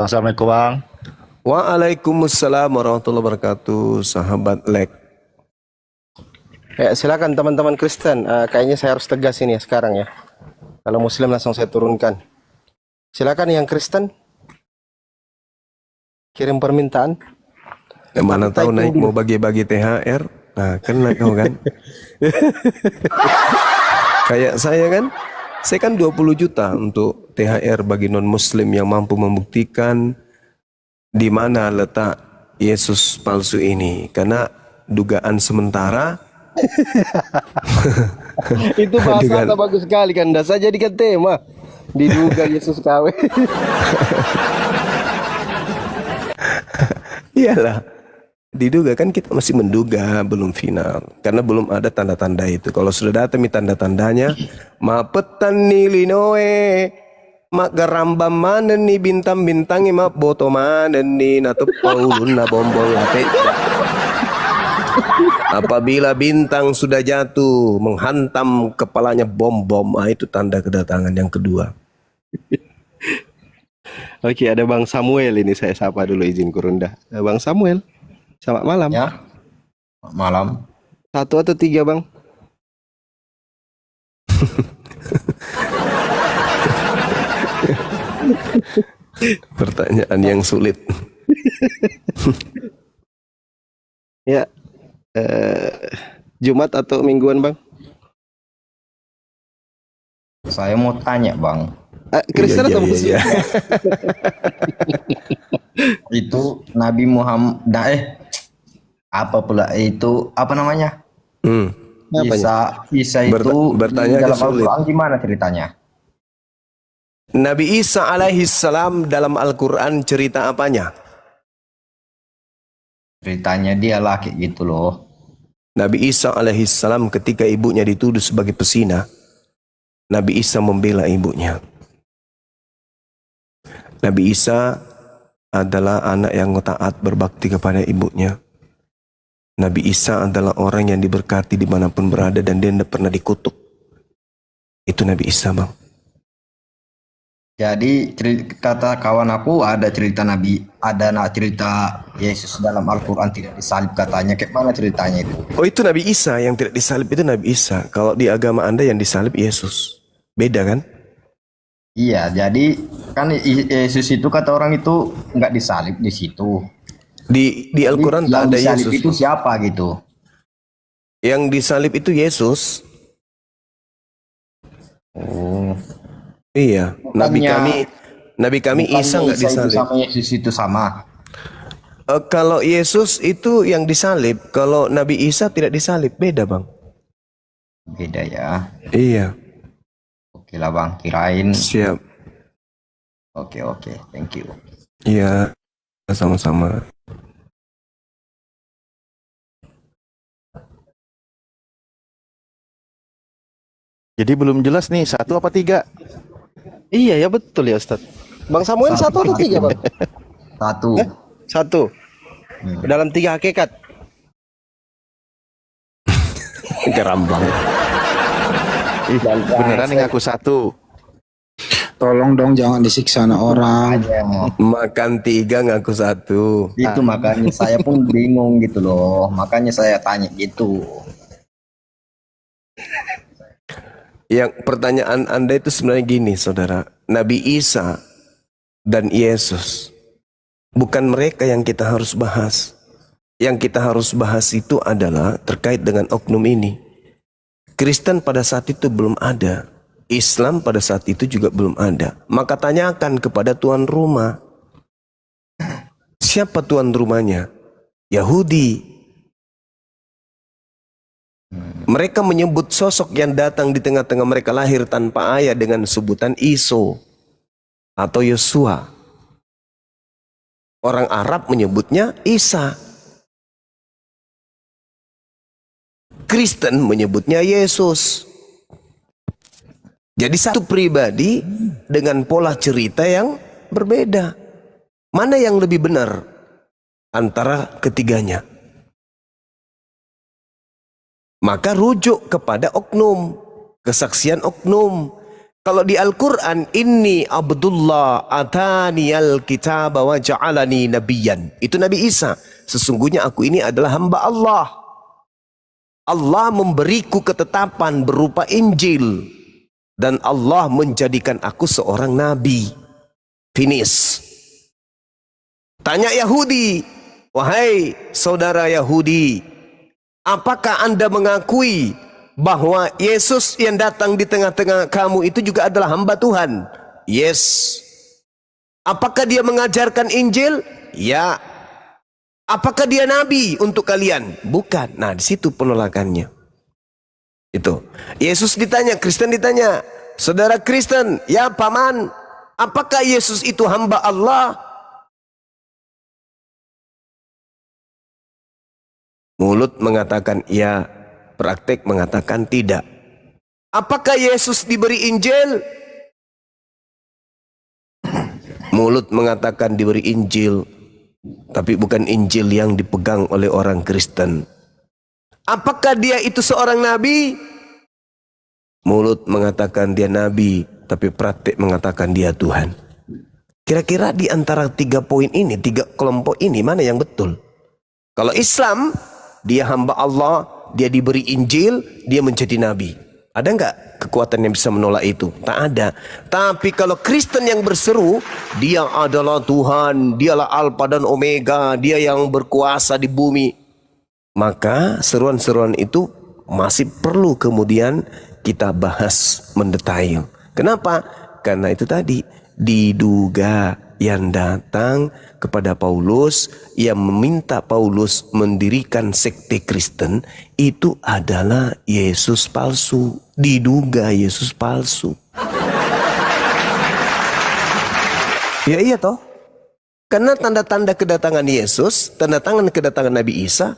Assalamualaikum Bang. Waalaikumsalam warahmatullahi wabarakatuh, sahabat Lek. Ya, silakan teman-teman Kristen. Kayaknya saya harus tegas ini ya sekarang ya. Kalau Muslim langsung saya turunkan. Silakan yang Kristen kirim permintaan. Mana tahu naik mau bagi-bagi THR. Nah, kena kau kan. Kayak saya kan 20 juta untuk THR bagi non-muslim yang mampu membuktikan di mana letak Yesus palsu ini. Karena dugaan sementara Itu bahasa bagus sekali kan. Saya jadikan tema. Diduga Yesus KW. iyalah, diduga kan kita masih menduga belum final karena belum ada tanda-tanda itu. Kalau sudah datang tanda-tandanya, ma petani linoe, mak garamba mana nih bintang-bintangi mak boto mana nih nato paulun na bombol lape. Apabila bintang sudah jatuh menghantam kepalanya bom-bom, itu tanda kedatangan yang kedua. Oke, ada Bang Samuel ini, saya sapa dulu, izin kurunda. Bang Samuel, selamat malam. Ya, malam. 1 atau 3 Bang? Pertanyaan yang sulit. Ya, Jumat atau mingguan Bang? Saya mau tanya Bang, Kristen atau Muslim? Iya. itu Nabi Muhammad, apa pula itu, apa namanya? Isa itu bertanya dalam sulit. Al-Quran gimana ceritanya? Nabi Isa alaihissalam dalam Al-Quran cerita apanya? Ceritanya dia laki gitu loh. Nabi Isa alaihissalam ketika ibunya dituduh sebagai pesina, Nabi Isa membela ibunya. Nabi Isa adalah anak yang taat berbakti kepada ibunya. Nabi Isa adalah orang yang diberkati dimanapun berada dan dia tidak pernah dikutuk. Itu Nabi Isa Bang. Jadi kata kawan aku ada cerita cerita Yesus dalam Al-Quran tidak disalib katanya. Kayak mana ceritanya itu? Oh, itu Nabi Isa yang tidak disalib, itu Nabi Isa. Kalau di agama Anda yang disalib Yesus. Beda kan? Iya, jadi kan Yesus itu kata orang itu nggak disalib di situ. Di Al-Quran tak ada Yang disalib Yesus. itu siapa gitu? Yang disalib itu Yesus. Oh. Iya, Nabi kami Isa nggak disalib. Sama Yesus itu sama. Kalau Yesus itu yang disalib, kalau Nabi Isa tidak disalib, beda Bang. Beda ya. Iya. Oke lah Bang, kirain. Siap. Oke, thank you. Iya, sama-sama. Jadi belum jelas nih 1 apa 3? Iya ya, betul ya Ustaz. Bang Samuel 1 atau 3 Bang? 1. 1. Dalam 3 hakikat. Kerambang. Beneran nih ngaku 1. Tolong dong jangan disiksa anak orang. Makan 3 ngaku 1. Itu makanya saya pun bingung gitu loh. Makanya saya tanya gitu. Yang pertanyaan Anda itu sebenarnya gini, saudara. Nabi Isa dan Yesus, bukan mereka yang kita harus bahas. Yang kita harus bahas itu adalah terkait dengan oknum ini. Kristen pada saat itu belum ada. Islam pada saat itu juga belum ada. Maka tanyakan kepada tuan rumah. Siapa tuan rumahnya? Yahudi. Mereka menyebut sosok yang datang di tengah-tengah mereka lahir tanpa ayah dengan sebutan Iso atau Yosua. Orang Arab menyebutnya Isa. Kristen menyebutnya Yesus. Jadi satu pribadi dengan pola cerita yang berbeda. Mana yang lebih benar antara ketiganya? Maka rujuk kepada oknum, kesaksian oknum. Kalau di Al-Quran, inni Abdullah ataniyal kitab wa ja'alani nabiyan. Itu Nabi Isa. Sesungguhnya aku ini adalah hamba Allah. Allah memberiku ketetapan berupa Injil. Dan Allah menjadikan aku seorang nabi. Finish. Tanya Yahudi. Wahai saudara Yahudi, apakah Anda mengakui bahwa Yesus yang datang di tengah-tengah kamu itu juga adalah hamba Tuhan? Yes. Apakah dia mengajarkan Injil? Ya. Apakah dia nabi untuk kalian? Bukan. Nah, di situ penolakannya. Itu. Yesus ditanya, Kristen ditanya, saudara Kristen, ya paman, apakah Yesus itu hamba Allah? Mulut mengatakan ya, praktek mengatakan tidak. Apakah Yesus diberi Injil? Mulut mengatakan diberi Injil, tapi bukan Injil yang dipegang oleh orang Kristen. Apakah dia itu seorang nabi? Mulut mengatakan dia nabi, tapi praktek mengatakan dia Tuhan. Kira-kira di antara 3 poin ini, 3 kelompok ini, mana yang betul? Kalau Islam, dia hamba Allah, dia diberi Injil, dia menjadi nabi. Ada nggak kekuatan yang bisa menolak itu? Tak ada. Tapi kalau Kristen yang berseru, dia adalah Tuhan, dialah Alfa dan Omega, dia yang berkuasa di bumi, maka seruan-seruan itu masih perlu kemudian kita bahas mendetail. Kenapa? Karena itu tadi, diduga yang datang kepada Paulus, yang meminta Paulus mendirikan sekte Kristen, itu adalah Yesus palsu. Diduga Yesus palsu. Ya iya toh. Karena tanda-tanda kedatangan Yesus, tanda-tanda kedatangan Nabi Isa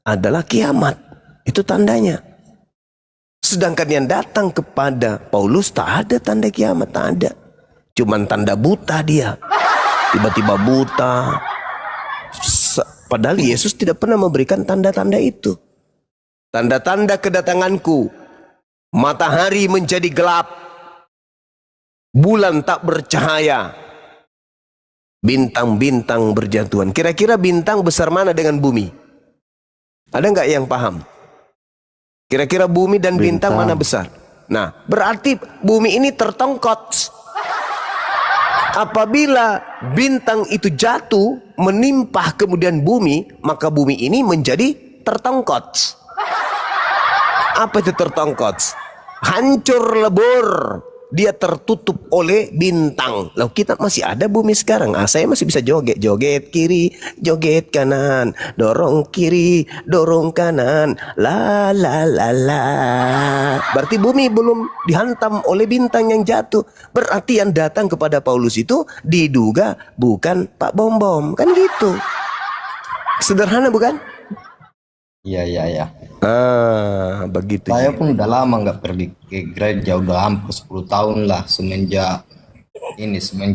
adalah kiamat. Itu tandanya. Sedangkan yang datang kepada Paulus tak ada tanda kiamat, tak ada. Cuman tanda buta dia. Tiba-tiba buta. Padahal Yesus tidak pernah memberikan tanda-tanda itu. Tanda-tanda kedatanganku. Matahari menjadi gelap. Bulan tak bercahaya. Bintang-bintang berjatuhan. Kira-kira bintang besar mana dengan bumi? Ada nggak yang paham? Kira-kira bumi dan bintang mana besar? Nah, berarti bumi ini tertongkot. Apabila bintang itu jatuh, menimpa kemudian bumi, maka bumi ini menjadi tertongkot. Apa itu tertongkot? Hancur lebur. Dia tertutup oleh bintang. Lalu kita masih ada bumi sekarang. Saya masih bisa joget. Joget kiri, joget kanan. Dorong kiri, dorong kanan. La la la la. Berarti bumi belum dihantam oleh bintang yang jatuh. Berarti yang datang kepada Paulus itu diduga bukan Pak Bom Bom. Kan gitu. Sederhana bukan? Iya, iya, iya. Begitu. Saya pun udah lama nggak pergi ke gereja, udah hampir 10 tahun lah semenjak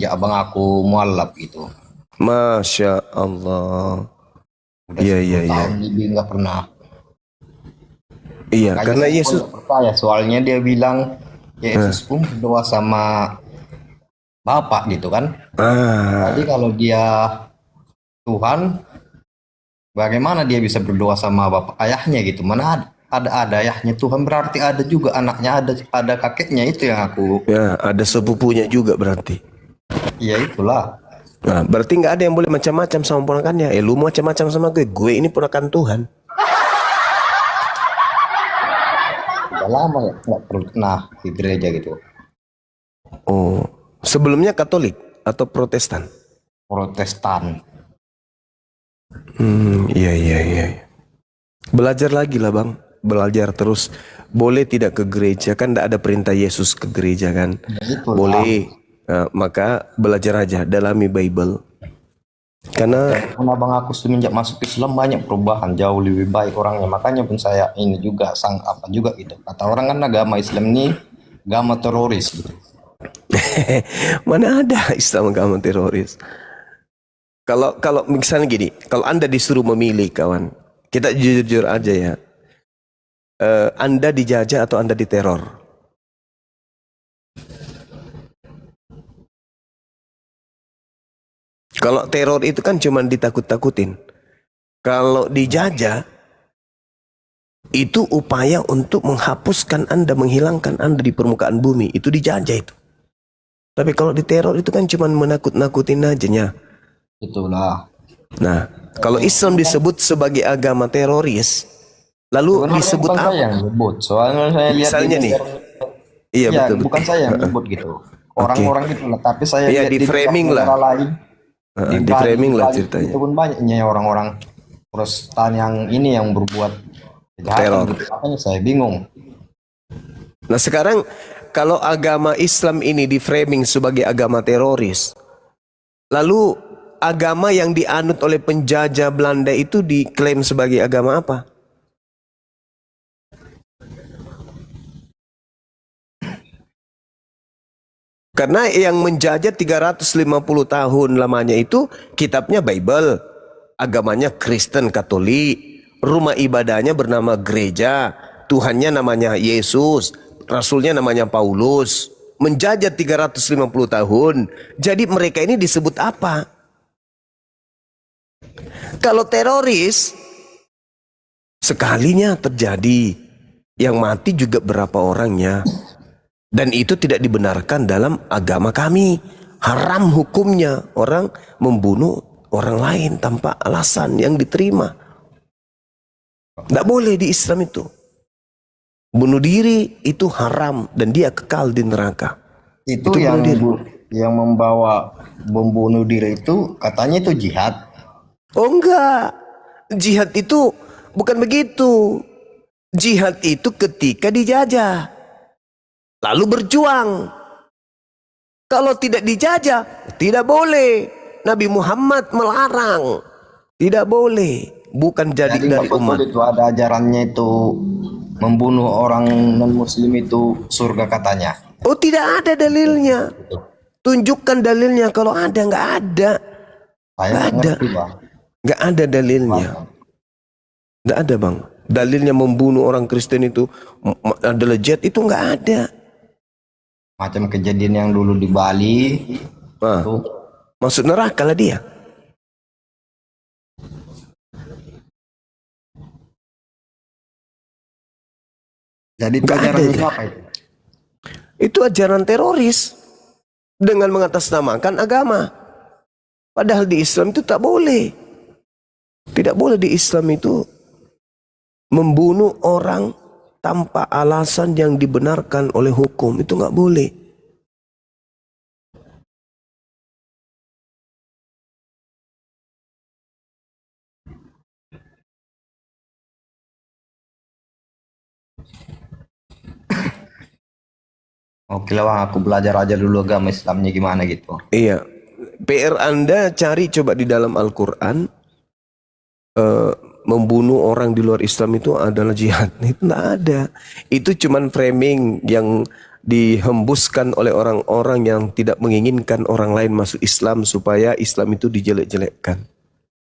abang aku mualaf gitu. Masya Allah. Udah Iya, 10 iya, iya. tahun lebih nggak pernah. Iya, Makanya karena saya pun Yesus. nggak percaya, soalnya dia bilang Yesus pun berdoa sama Bapak gitu kan. Jadi kalau dia Tuhan, bagaimana dia bisa berdoa sama bapak ayahnya gitu? Mana ada ayahnya Tuhan, berarti ada juga anaknya, ada kakeknya. Itu yang aku. Ya, ada sepupunya juga berarti. Ya itulah. Nah, berarti nggak ada yang boleh macam-macam sama ponakannya. Lu macam-macam sama gue ini ponakan Tuhan. Udah lama ya nggak pernah di gereja gitu. Oh, sebelumnya Katolik atau Protestan? Protestan. Iya, iya, iya. Belajar lagi lah bang. Belajar terus. Boleh tidak ke gereja, kan tidak ada perintah Yesus ke gereja kan. Ya, itulah. Boleh. Nah, maka belajar aja, dalami Bible. Karena Pun abang aku semenjak masuk Islam banyak perubahan, jauh lebih baik orangnya. Makanya pun saya ini juga apa juga gitu. Kata orang kan agama Islam ini agama teroris gitu. mana ada Islam agama teroris. Kalau misalnya gini, kalau Anda disuruh memilih kawan, kita jujur aja ya. Anda dijajah atau Anda diteror? Kalau teror itu kan cuma ditakut-takutin. Kalau dijajah itu upaya untuk menghapuskan Anda, menghilangkan Anda di permukaan bumi. Itu dijajah itu. Tapi kalau diteror itu kan cuma menakut-nakutin aja. Itulah. Nah, kalau Islam disebut sebagai agama teroris, lalu Sebenarnya disebut bukan apa? saya yang nyebut. Soalnya saya lihat Misalnya di nih. Iya, ya, betul. bukan saya yang nyebut gitu. Orang-orang gitu lah. Tapi saya Iya, lihat di framing lah. negara lain. Di framing lah Bali ceritanya. itu pun banyaknya orang-orang Protestan yang ini yang berbuat kejahatan Teror. gitu. Makanya saya bingung. Nah, sekarang kalau agama Islam ini di framing sebagai agama teroris, lalu agama yang dianut oleh penjajah Belanda itu diklaim sebagai agama apa? Karena yang menjajah 350 tahun lamanya itu kitabnya Bible, agamanya Kristen Katolik, rumah ibadahnya bernama gereja, Tuhannya namanya Yesus, Rasulnya namanya Paulus. Menjajah 350 tahun. Jadi mereka ini disebut apa? Kalau teroris, sekalinya terjadi, yang mati juga berapa orangnya. Dan itu tidak dibenarkan dalam agama kami. Haram hukumnya orang membunuh orang lain tanpa alasan yang diterima. Tidak boleh di Islam itu. Bunuh diri itu haram dan dia kekal di neraka. Itu Itu yang bunuh diri. yang membawa membunuh diri itu katanya itu jihad. Oh enggak. Jihad itu bukan begitu. Jihad itu ketika dijajah. Lalu berjuang. Kalau tidak dijajah, tidak boleh. Nabi Muhammad melarang. Tidak boleh. Bukan jadi dari nggak betul umat. itu ada ajarannya itu membunuh orang non muslim itu surga katanya. Oh, tidak ada dalilnya. Tunjukkan dalilnya. Kalau ada, nggak ada. Saya Nggak nggak ada. ngerti, Bang. Nggak ada dalilnya. Nggak ada, Bang. Dalilnya membunuh orang Kristen itu adalah jihad, itu nggak ada. Macam kejadian yang dulu di Bali Nah, itu masuk neraka lah dia. jadi itu Nggak ada ajarannya itu. siapa itu? Itu ajaran teroris dengan mengatasnamakan agama. Padahal di Islam itu tak boleh. Tidak boleh di Islam itu membunuh orang tanpa alasan yang dibenarkan oleh hukum. Itu nggak boleh. Oke lah Bang, aku belajar aja dulu agama Islamnya gimana gitu. Iya. PR Anda cari coba di dalam Al-Quran. Membunuh orang di luar Islam itu adalah jihad. Itu tidak ada. Itu cuman framing yang dihembuskan oleh orang-orang yang tidak menginginkan orang lain masuk Islam supaya Islam itu dijelek-jelekkan.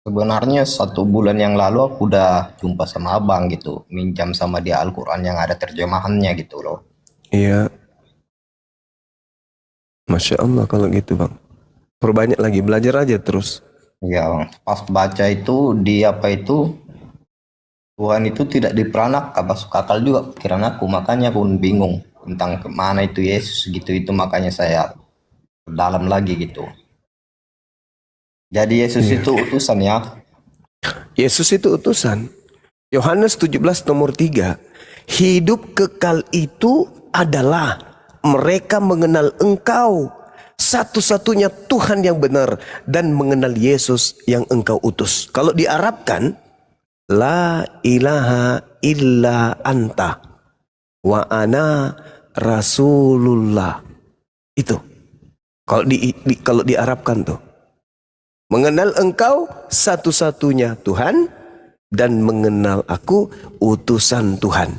Sebenarnya 1 bulan yang lalu aku udah jumpa sama abang gitu, minjam sama dia Al-Quran yang ada terjemahannya gitu loh. Iya. Masya Allah kalau gitu Bang. Perbanyak lagi, belajar aja terus. Ya Bang, pas baca itu di apa itu Tuhan itu tidak diperanak, masuk akal juga pikiran aku, makanya aku bingung tentang kemana itu Yesus gitu, itu makanya saya dalam lagi gitu. Jadi Yesus itu utusan ya. Yesus itu utusan. Yohanes 17 nomor 3. Hidup kekal itu adalah mereka mengenal Engkau satu-satunya Tuhan yang benar dan mengenal Yesus yang Engkau utus. Kalau diarabkan, la ilaha illa anta wa ana rasulullah. Itu. Kalau diarabkan tuh. Mengenal Engkau satu-satunya Tuhan dan mengenal aku utusan Tuhan.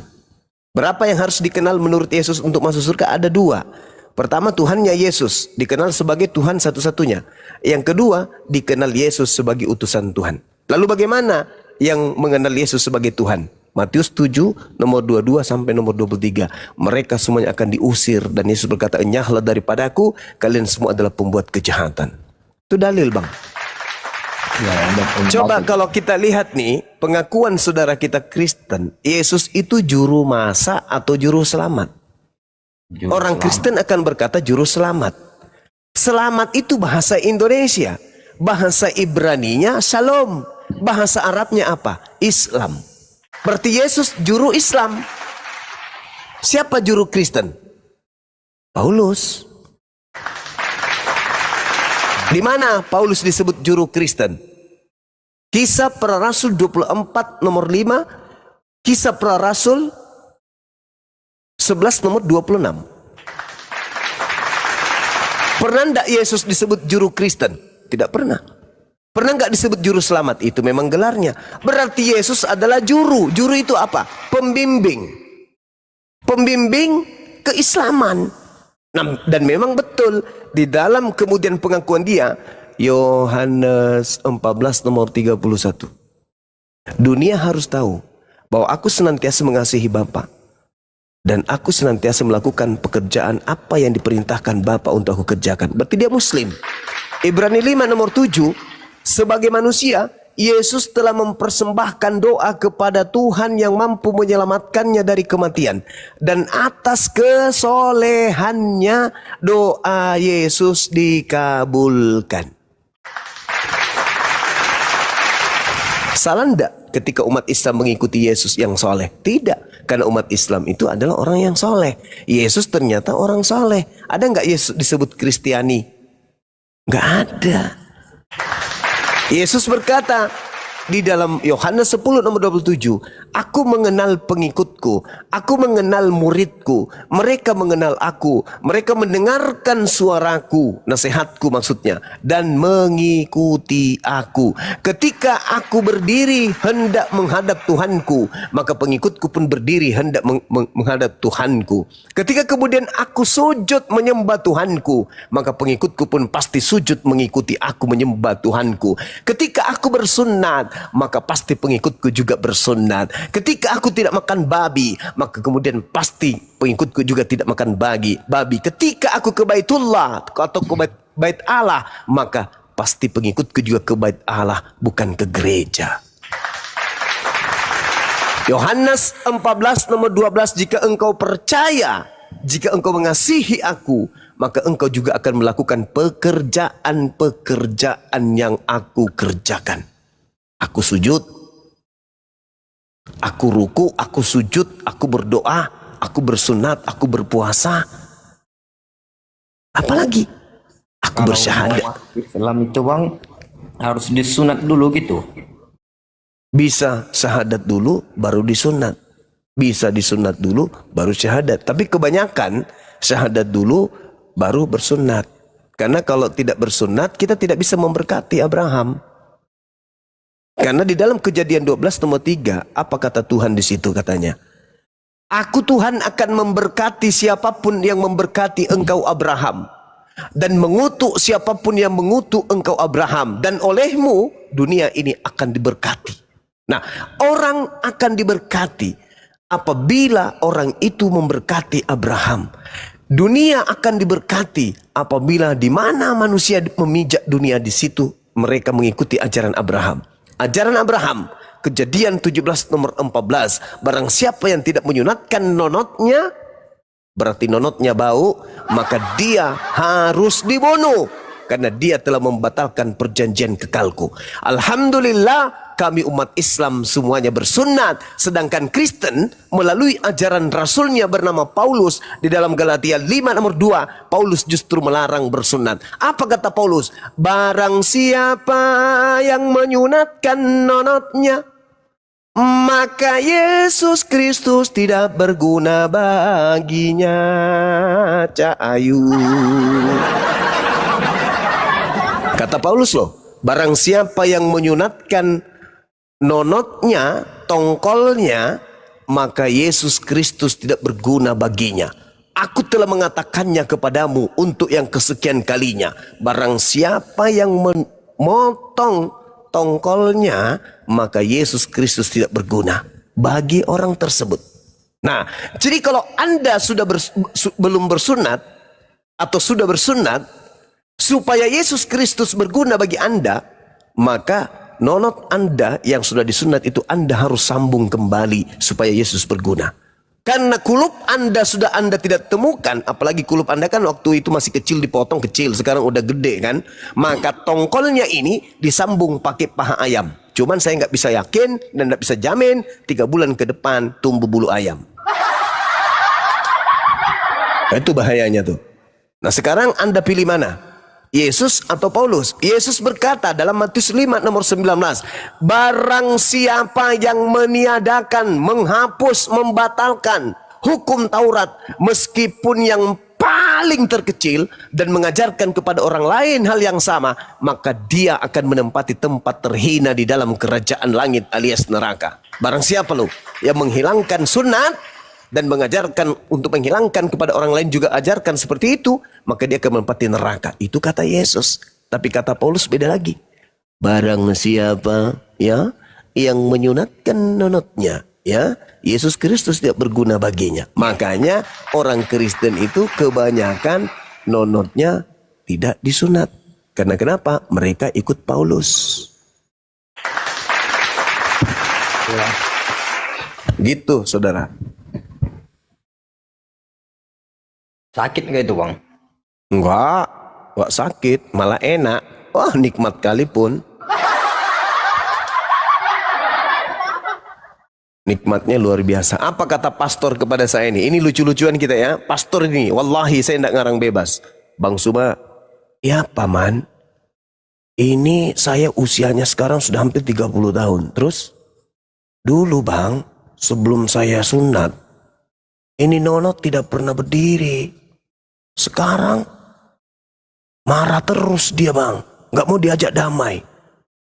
Berapa yang harus dikenal menurut Yesus untuk masuk surga? Ada 2. Pertama, Tuhannya Yesus dikenal sebagai Tuhan satu-satunya. Yang kedua, dikenal Yesus sebagai utusan Tuhan. Lalu bagaimana yang mengenal Yesus sebagai Tuhan? Matius 7 nomor 22 sampai nomor 23. Mereka semuanya akan diusir dan Yesus berkata, enyahlah daripadaku, kalian semua adalah pembuat kejahatan. Itu dalil Bang. Ya, ada Coba pembatas. kalau kita lihat nih, pengakuan saudara kita Kristen, Yesus itu juru masak atau juru selamat. Juru Orang selamat. Kristen akan berkata juru selamat. Selamat itu bahasa Indonesia. Bahasa Ibraninya Shalom. Bahasa Arabnya apa? Islam. Berarti Yesus juru Islam. Siapa juru Kristen? Paulus. Di mana Paulus disebut juru Kristen? Kisah Para Rasul 24 nomor 5, Kisah Para Rasul 11 nomor 26. Pernah enggak Yesus disebut juru Kristen? Tidak pernah. Pernah enggak disebut juru selamat? Itu memang gelarnya. Berarti Yesus adalah juru. Juru itu apa? Pembimbing. Pembimbing keislaman. Nah, dan memang betul di dalam kemudian pengakuan dia, Yohanes 14 nomor 31. Dunia harus tahu bahwa aku senantiasa mengasihi Bapa dan aku senantiasa melakukan pekerjaan apa yang diperintahkan Bapa untuk aku kerjakan. Berarti dia Muslim. Ibrani 5 nomor 7, sebagai manusia Yesus telah mempersembahkan doa kepada Tuhan yang mampu menyelamatkannya dari kematian. Dan atas kesolehannya doa Yesus dikabulkan. Salah enggak ketika umat Islam mengikuti Yesus yang soleh? Tidak. Karena umat Islam itu adalah orang yang soleh. Yesus ternyata orang soleh. Ada enggak Yesus disebut Kristiani? Enggak ada. Yesus berkata di dalam Yohanes 10 nomor 27, aku mengenal pengikutku, aku mengenal muridku, mereka mengenal aku, mereka mendengarkan suaraku, nasihatku maksudnya, dan mengikuti aku. Ketika aku berdiri hendak menghadap Tuhanku, maka pengikutku pun berdiri hendak menghadap Tuhanku. Ketika kemudian aku sujud menyembah Tuhanku, maka pengikutku pun pasti sujud mengikuti aku menyembah Tuhanku. Ketika aku bersunat, maka pasti pengikutku juga bersunat. Ketika aku tidak makan babi, maka kemudian pasti pengikutku juga tidak makan babi. Ketika aku ke Baitullah atau ke bait Allah, maka pasti pengikutku juga ke bait Allah, bukan ke gereja. Yohanes 14 nomor 12, jika engkau percaya, jika engkau mengasihi aku, maka engkau juga akan melakukan pekerjaan-pekerjaan yang aku kerjakan. Aku sujud, aku ruku, aku sujud, aku berdoa, aku bersunat, aku berpuasa. Apalagi? Aku Kalau bersyahadat. mau masuk Islam itu bang harus disunat dulu gitu. Bisa syahadat dulu, baru disunat. Bisa disunat dulu, baru syahadat. Tapi kebanyakan syahadat dulu, baru bersunat. Karena kalau tidak bersunat, kita tidak bisa memberkati Abraham. Karena di dalam Kejadian 12 nomor 3, apa kata Tuhan di situ katanya? Aku Tuhan akan memberkati siapapun yang memberkati engkau Abraham. Dan mengutuk siapapun yang mengutuk engkau Abraham. Dan olehmu dunia ini akan diberkati. Nah, orang akan diberkati apabila orang itu memberkati Abraham. Dunia akan diberkati apabila di mana manusia memijak dunia, di situ mereka mengikuti ajaran Abraham. Ajaran Abraham, Kejadian 17 nomor 14. Barang siapa yang tidak menyunatkan nonotnya, berarti nonotnya bau, maka dia harus dibunuh. Karena dia telah membatalkan perjanjian kekalku. Alhamdulillah, kami umat Islam semuanya bersunat. Sedangkan Kristen melalui ajaran rasulnya bernama Paulus, di dalam Galatia 5 nomor 2, Paulus justru melarang bersunat. Apa kata Paulus? Barang siapa yang menyunatkan nonotnya, maka Yesus Kristus tidak berguna baginya. Cahayu. Kata Paulus loh, barang siapa yang menyunatkan nonotnya, tongkolnya, maka Yesus Kristus tidak berguna baginya. Aku telah mengatakannya kepadamu untuk yang kesekian kalinya. Barang siapa yang memotong tongkolnya, maka Yesus Kristus tidak berguna bagi orang tersebut. Nah, jadi kalau Anda sudah belum bersunat atau sudah bersunat, supaya Yesus Kristus berguna bagi Anda, maka nonot Anda yang sudah disunat itu Anda harus sambung kembali supaya Yesus berguna. Karena kulup Anda sudah Anda tidak temukan, apalagi kulup Anda kan waktu itu masih kecil, dipotong kecil, sekarang udah gede kan, maka tongkolnya ini disambung pakai paha ayam. Cuman saya nggak bisa yakin dan nggak bisa jamin 3 bulan ke depan tumbuh bulu ayam. Nah, itu bahayanya tuh. Nah sekarang Anda pilih mana? Yesus atau Paulus? Yesus berkata dalam Matius 5 nomor 19, barang siapa yang meniadakan, menghapus, membatalkan hukum Taurat meskipun yang paling terkecil dan mengajarkan kepada orang lain hal yang sama, maka dia akan menempati tempat terhina di dalam kerajaan langit alias neraka. Barang siapa lo yang menghilangkan sunat dan mengajarkan untuk menghilangkan kepada orang lain juga ajarkan seperti itu, maka dia akan menempati neraka. Itu kata Yesus. Tapi kata Paulus beda lagi. Barang siapa ya yang menyunatkan nonotnya, ya Yesus Kristus tidak berguna baginya. Makanya orang Kristen itu kebanyakan nonotnya tidak disunat. Karena kenapa? Mereka ikut Paulus. Ya. Gitu saudara. Sakit nggak itu bang? Enggak sakit, malah enak. Wah nikmat kali pun. Nikmatnya luar biasa. Apa kata pastor kepada saya ini? Ini lucu-lucuan kita ya. Pastor ini, wallahi saya tidak ngarang bebas. Bang Suba, ya paman, ini saya usianya sekarang sudah hampir 30 tahun. Terus, dulu bang, sebelum saya sunat, ini nonot tidak pernah berdiri. Sekarang marah terus dia bang, nggak mau diajak damai.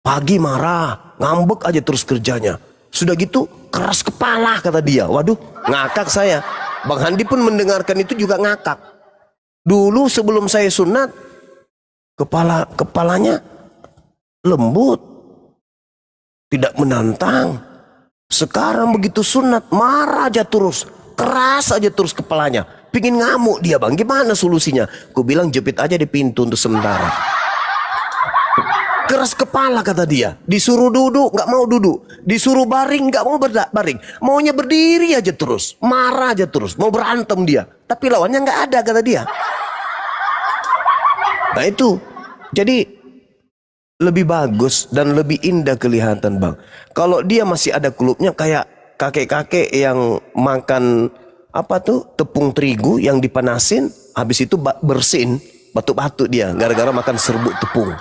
Pagi marah, ngambek aja terus kerjanya. Sudah gitu keras kepala kata dia. Waduh, ngakak saya. Bang Handi pun mendengarkan itu juga ngakak. Dulu sebelum saya sunat, kepalanya lembut, tidak menantang. Sekarang begitu sunat marah aja terus, keras aja terus kepalanya. Pingin ngamuk dia bang, gimana solusinya? Ku bilang jepit aja di pintu untuk sementara. Keras kepala kata dia. Disuruh duduk nggak mau duduk, disuruh baring nggak mau baring, maunya berdiri aja terus, marah aja terus, mau berantem dia. Tapi lawannya nggak ada kata dia. Nah itu, jadi lebih bagus dan lebih indah kelihatan bang. Kalau dia masih ada kulupnya kayak kakek-kakek yang makan apa tuh tepung terigu yang dipanasin, habis itu bersin batuk-batuk dia gara-gara makan serbuk tepung.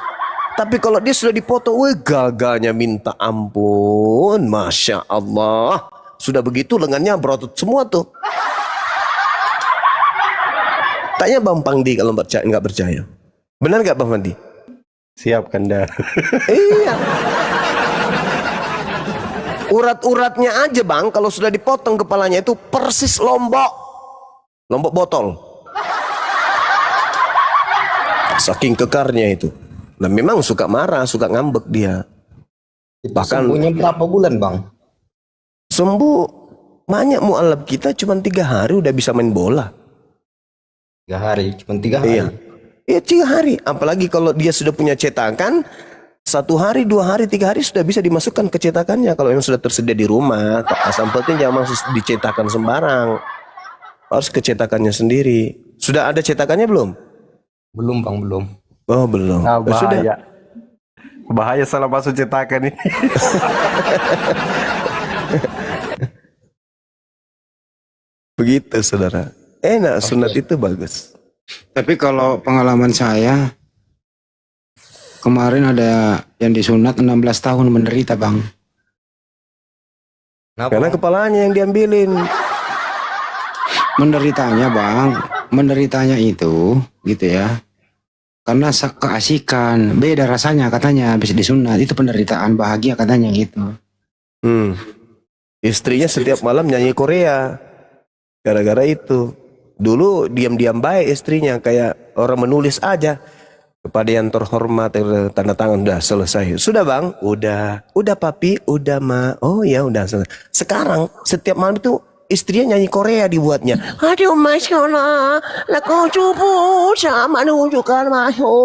Tapi kalau dia sudah dipotong, weh gagahnya minta ampun, masya Allah. Sudah begitu lengannya berotot semua tuh. Tanya Bang Pandi kalau nggak percaya. Benar nggak Bang Pandi? Siap Kanda. Iya. Urat-uratnya aja bang, kalau sudah dipotong kepalanya itu persis lombok botol. Saking kekarnya itu. Nah memang suka marah, suka ngambek dia. Bahkan sembuhnya berapa bulan bang? Sembuh banyak mualaf kita cuma 3 hari udah bisa main bola. 3 hari, cuma 3 hari. Iya 3 hari. Apalagi kalau dia sudah punya cetakan, 1 hari, 2 hari, 3 hari sudah bisa dimasukkan ke cetakannya. Kalau yang sudah tersedia di rumah, asal penting jangan masuk dicetakan sembarang. Harus ke cetakannya sendiri. Sudah ada cetakannya belum? Belum bang, belum. Oh belum. Nah, Sudah. bahaya. Bahaya salah masuk cetakan ini. Begitu saudara. Enak sunat itu bagus. Tapi kalau pengalaman saya, kemarin ada yang disunat 16 tahun menderita bang. Kenapa? Karena kepalanya yang diambilin. Menderitanya itu gitu ya. Karena keasikan, beda rasanya katanya habis disunat, itu penderitaan bahagia katanya gitu. Istrinya setiap malam nyanyi Korea. Gara-gara itu. Dulu diam-diam baik istrinya, kayak orang menulis aja. Kepada yang terhormat, tanda tangan, udah selesai. Sudah bang? Udah papi, udah ma. Oh ya udah selesai. Sekarang setiap malam itu istrinya nyanyi Korea dibuatnya. Aduh masya Allah, laku cupu sama nunjukkan masyo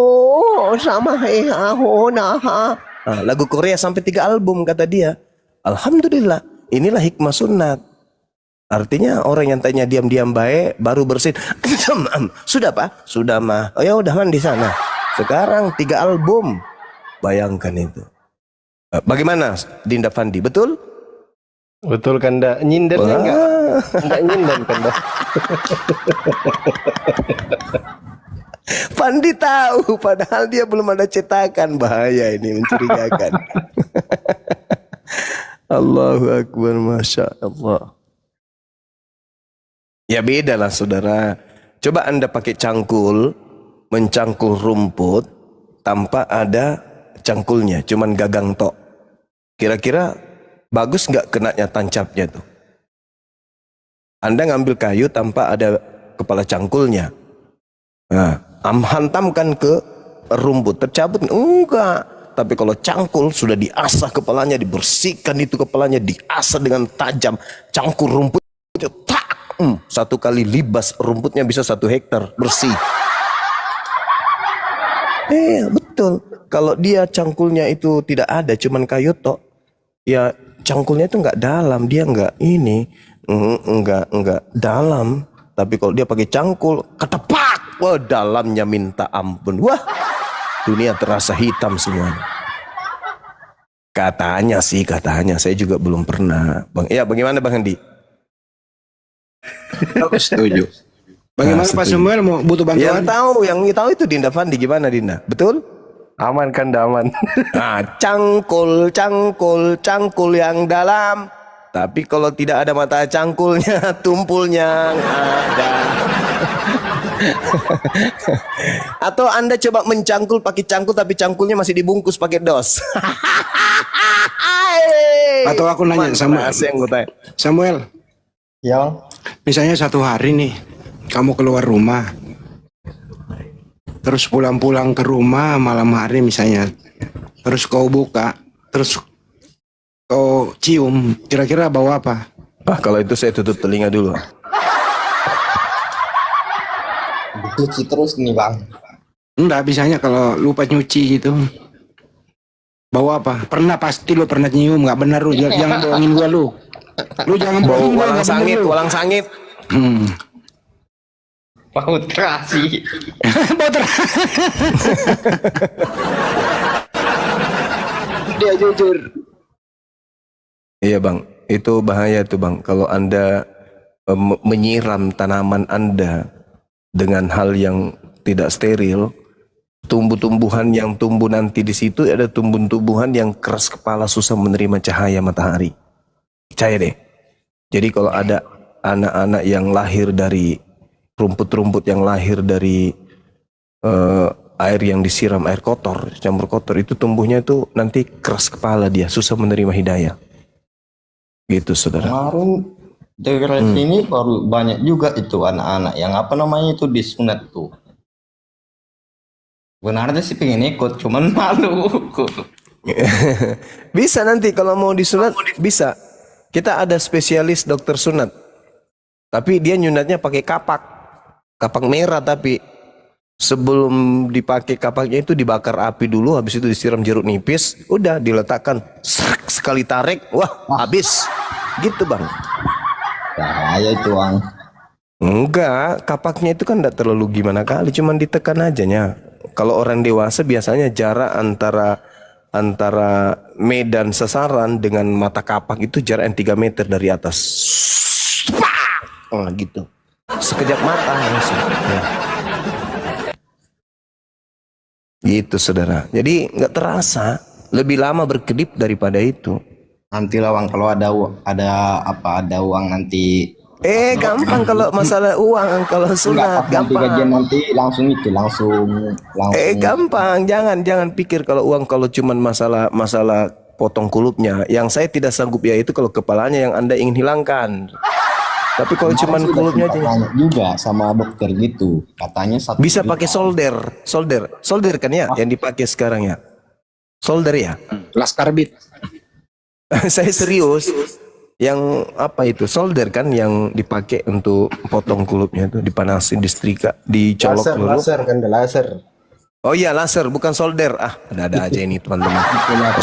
sama hehaho naha. Nah, lagu Korea sampai 3 album kata dia. Alhamdulillah, inilah hikmah sunat. Artinya orang yang tanya diam-diam baik baru bersin. Sudah Pak? Sudah mah. Oh ya udah man di sana. Sekarang 3 album. Bayangkan itu. Bagaimana Dinda Fandi? Betul? Betul kan dah? Nyindernya enggak? Enggak nyinder kan dah? Fandi tahu padahal dia belum ada cetakan. Bahaya ini, mencurigakan. Allahu Akbar, Masya Allah. Ya beda lah saudara. Coba Anda pakai cangkul, mencangkul rumput tanpa ada cangkulnya, cuman gagang tok. Kira-kira bagus nggak kenanya tancapnya tuh? Anda ngambil kayu tanpa ada kepala cangkulnya. Nah, hantamkan ke rumput, tercabut enggak. Tapi kalau cangkul sudah diasah kepalanya, dibersihkan itu kepalanya, diasah dengan tajam, cangkul rumput tak. Satu kali libas rumputnya bisa 1 hektar bersih. Betul. Kalau dia cangkulnya itu tidak ada, cuman kayu tok, ya cangkulnya itu nggak dalam, dia nggak ini, nggak dalam. Tapi kalau dia pakai cangkul, ketepak, wah dalamnya minta ampun, wah dunia terasa hitam semuanya. Katanya sih, katanya saya juga belum pernah. Bang, ya bagaimana Bang Handi? Aku setuju. Bagaimana Pak Samuel mau butuh bantuan? Yang tahu itu Dinda Fandi, gimana Dinda? Betul? Aman kan dah, aman. Nah, cangkul yang dalam. Tapi kalau tidak ada mata cangkulnya, tumpulnya ada. Atau Anda coba mencangkul pakai cangkul tapi cangkulnya masih dibungkus pakai dos. Atau aku nanya Samuel. Ya, Bang. Misalnya satu hari nih, kamu keluar rumah, terus pulang-pulang ke rumah malam hari misalnya, terus kau buka, terus kau cium, kira-kira bawa apa? Kalau itu saya tutup telinga dulu. Dicuci terus nih Bang. Enggak, bisanya kalau lupa nyuci gitu, bawa apa? Pernah pasti lu pernah nyium, nggak benar lu, jangan bohongin gua lu. Lu jangan bohongin gua, nggak bener lu. Walang sangit. Bau terasi. Dia jujur. Iya Bang, itu bahaya tuh Bang. Kalau Anda menyiram tanaman Anda dengan hal yang tidak steril, tumbuh-tumbuhan yang tumbuh nanti di situ ada tumbuh-tumbuhan yang keras kepala, susah menerima cahaya matahari. Percaya deh. Jadi kalau ada anak-anak yang lahir dari rumput-rumput yang lahir dari air yang disiram air kotor, campur kotor, itu tumbuhnya itu nanti keras kepala, dia susah menerima hidayah. Gitu saudara. Kemarin daerah sini baru banyak juga itu anak-anak yang apa namanya itu disunat tuh. Benarnya sih pengen ikut, cuman malu. Bisa nanti kalau mau disunat bisa. Kita ada spesialis dokter sunat. Tapi dia nyunatnya pakai kapak merah, tapi sebelum dipakai kapaknya itu dibakar api dulu, habis itu disiram jeruk nipis, udah diletakkan, sekali tarik, wah habis. Gitu Bang. Bahaya itu Bang. Enggak, kapaknya itu kan enggak terlalu gimana kali, cuman ditekan aja nya. Kalau orang dewasa biasanya jarak antara medan sasaran dengan mata kapak itu jarak 3 meter dari atas. Oh gitu. Sekejap mata langsung. Ya. Gitu saudara. Jadi nggak terasa, lebih lama berkedip daripada itu. Nanti lah Bang, kalau ada uang nanti. Gampang kalau masalah uang, kalau sunat gampang. Gajian nanti langsung Gampang, jangan pikir kalau uang, kalau cuman masalah potong kulupnya. Yang saya tidak sanggup ya itu kalau kepalanya yang Anda ingin hilangkan. Tapi kalau cuman kulupnya aja. Juga sama dokter gitu, katanya bisa pakai solder kan ya, yang dipakai sekarang ya. Solder ya. Laskarbit. Saya serius. Yang apa itu solder kan yang dipakai untuk potong kulupnya itu, dipanasin, disetrika, dicolok dulu. Laser kan, laser. Oh iya, laser bukan solder. Ah, ada aja ini teman-teman.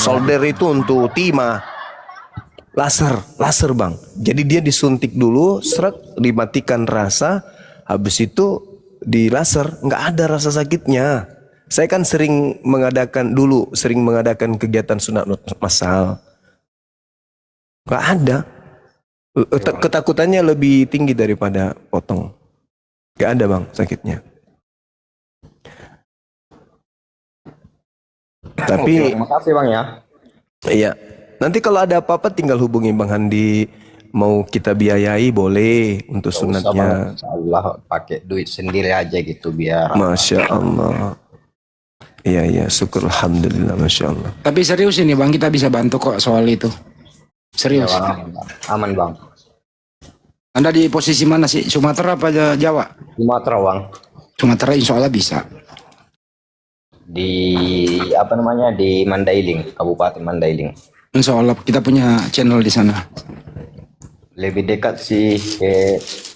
Solder itu untuk timah. Laser bang. Jadi dia disuntik dulu, serak, dimatikan rasa, habis itu di laser, nggak ada rasa sakitnya. Saya kan sering mengadakan kegiatan sunat massal. Nggak ada. Ketakutannya lebih tinggi daripada potong. Nggak ada bang sakitnya. Tapi Terima kasih bang ya. iya, nanti kalau ada apa-apa tinggal hubungi Bang Handi. Mau kita biayai boleh untuk Gak usah bang, sunatnya. insya Allah pakai duit sendiri aja gitu biar. Masya Allah. Iya, syukur alhamdulillah, Masya Allah. Tapi serius ini bang, kita bisa bantu kok soal itu. Ya, Serius. bang, aman bang. Anda di posisi mana sih? Sumatera apa Jawa? Sumatera bang. Sumatera insya Allah bisa. Di apa namanya, di Mandailing, Kabupaten Mandailing. Insya Allah kita punya channel di sana. Lebih dekat sih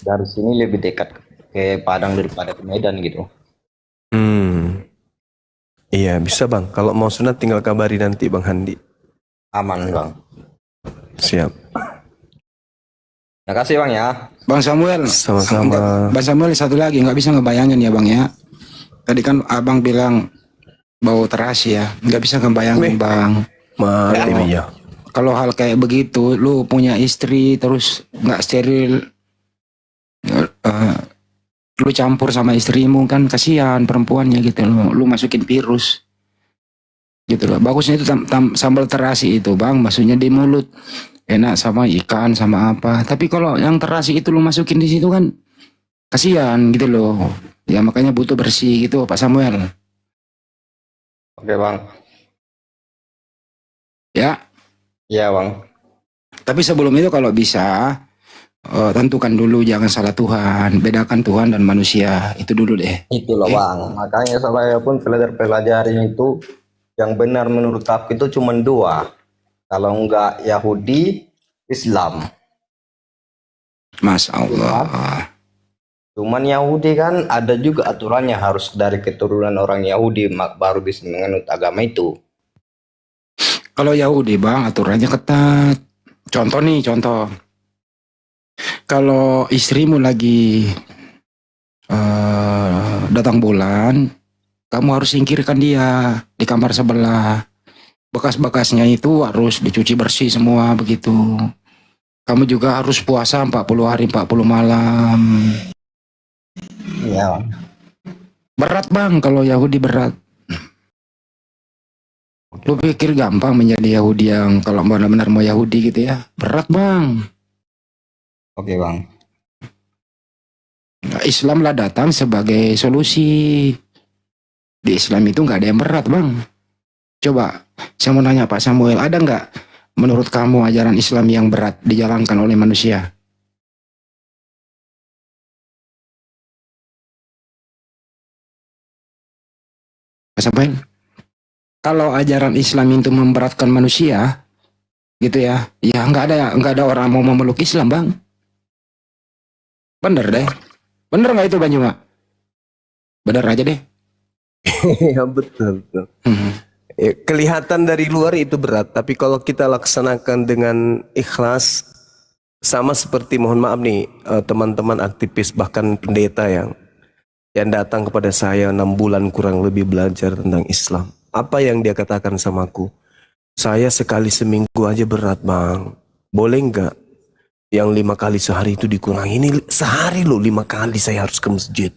dari sini, lebih dekat ke Padang daripada ke Medan gitu. Iya bisa bang. Kalau mau sunat tinggal kabari nanti Bang Handi. Aman bang. Siap. Terima kasih bang ya. Bang Samuel. Sama-sama. Bang Samuel satu lagi nggak bisa ngebayangin ya bang ya. Tadi kan abang bilang bau terasi ya. Nggak bisa ngebayangin bang. Mati ya. Kalau hal kayak begitu, lu punya istri terus nggak steril, lu campur sama istrimu kan kasihan perempuannya gitu loh. Lu masukin virus gitu loh. Bagusnya itu sambal terasi itu bang, maksudnya di mulut enak sama ikan sama apa. Tapi kalau yang terasi itu lu masukin di situ kan kasihan gitu loh. Ya makanya butuh bersih gitu Pak Samuel. Oke bang. Ya. Iya bang. Tapi sebelum itu kalau bisa tentukan dulu jangan salah Tuhan, bedakan Tuhan dan manusia itu dulu deh. Itu loh bang. Makanya saya pun pelajarin itu yang benar menurut aku itu cuma dua. Kalau enggak Yahudi, Islam. Mas Allah. Cuman Yahudi kan ada juga aturannya, harus dari keturunan orang Yahudi baru bisa menganut agama itu. Kalau Yahudi bang aturannya ketat. Contoh. Kalau istrimu lagi datang bulan, kamu harus singkirkan dia di kamar sebelah. Bekas-bekasnya itu harus dicuci bersih semua begitu. Kamu juga harus puasa 40 hari 40 malam. Iya. Berat bang kalau Yahudi berat. Lu pikir gampang menjadi Yahudi yang kalau benar-benar mau Yahudi gitu ya? Berat bang. Oke bang. Nah, Islam lah datang sebagai solusi. Di Islam itu nggak ada yang berat bang. Coba saya mau nanya Pak Samuel, ada nggak menurut kamu ajaran Islam yang berat dijalankan oleh manusia? Pak Samuel? Kalau ajaran Islam itu memberatkan manusia, gitu ya nggak ada orang mau memeluk Islam bang. Bener deh, bener nggak itu Bang Juma? Bener aja deh. Iya betul. Ya, kelihatan dari luar itu berat, tapi kalau kita laksanakan dengan ikhlas, sama seperti mohon maaf nih teman-teman aktivis bahkan pendeta yang datang kepada saya 6 bulan kurang lebih belajar tentang Islam. Apa yang dia katakan sama aku? Saya sekali seminggu aja berat bang. Boleh nggak yang 5 kali sehari itu dikurangi? Ini sehari loh 5 kali saya harus ke masjid.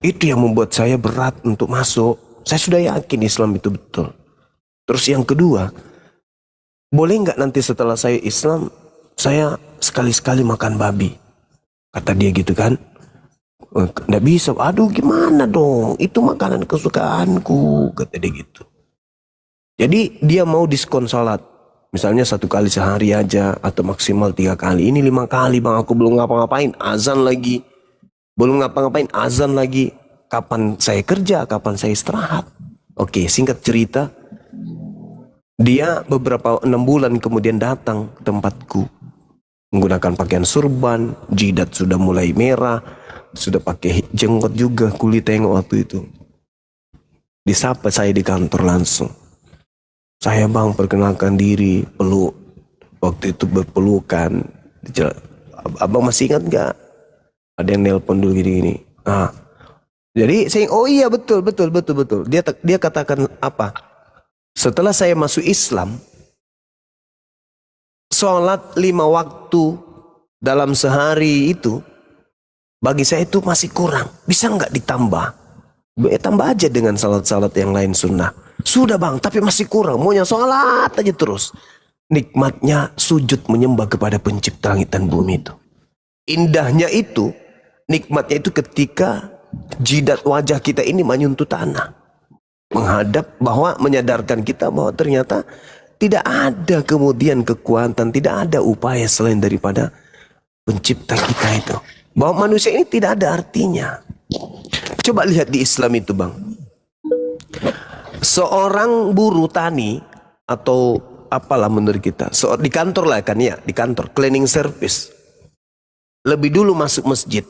Itu yang membuat saya berat untuk masuk. Saya sudah yakin Islam itu betul. Terus yang kedua, boleh nggak nanti setelah saya Islam, saya sekali-sekali makan babi? Kata dia gitu kan. Nggak bisa, aduh gimana dong, itu makanan kesukaanku, kata dia gitu. Jadi dia mau diskon salat, misalnya 1 kali sehari aja, atau maksimal 3 kali. Ini 5 kali bang, aku belum ngapa-ngapain, azan lagi. Belum ngapa-ngapain, azan lagi. Kapan saya kerja, kapan saya istirahat. Oke, singkat cerita, dia beberapa 6 bulan kemudian datang ke tempatku. Menggunakan pakaian surban, jidat sudah mulai merah, sudah pakai jenggot juga, kulit tengok waktu itu. Disapa saya di kantor langsung. Saya bang, perkenalkan diri, peluk. Waktu itu berpelukan. Abang masih ingat gak? Ada yang nelpon dulu gini-gini. Jadi saya, oh iya betul. Dia katakan apa? Setelah saya masuk Islam, sholat 5 waktu dalam sehari itu, bagi saya itu masih kurang. Bisa nggak ditambah? Tambah aja dengan salat-salat yang lain sunnah. Sudah bang, tapi masih kurang. Maunya sholat aja terus. Nikmatnya sujud menyembah kepada pencipta langit dan bumi itu. Indahnya itu, nikmatnya itu ketika jidat wajah kita ini menyentuh tanah. Menghadap, bahwa menyadarkan kita bahwa ternyata tidak ada kemudian kekuatan, tidak ada upaya selain daripada pencipta kita itu. Bahwa manusia ini tidak ada artinya. Coba lihat di Islam itu bang. Seorang buruh tani atau apalah menurut kita. Di kantor lah kan ya. Di kantor, cleaning service. Lebih dulu masuk masjid.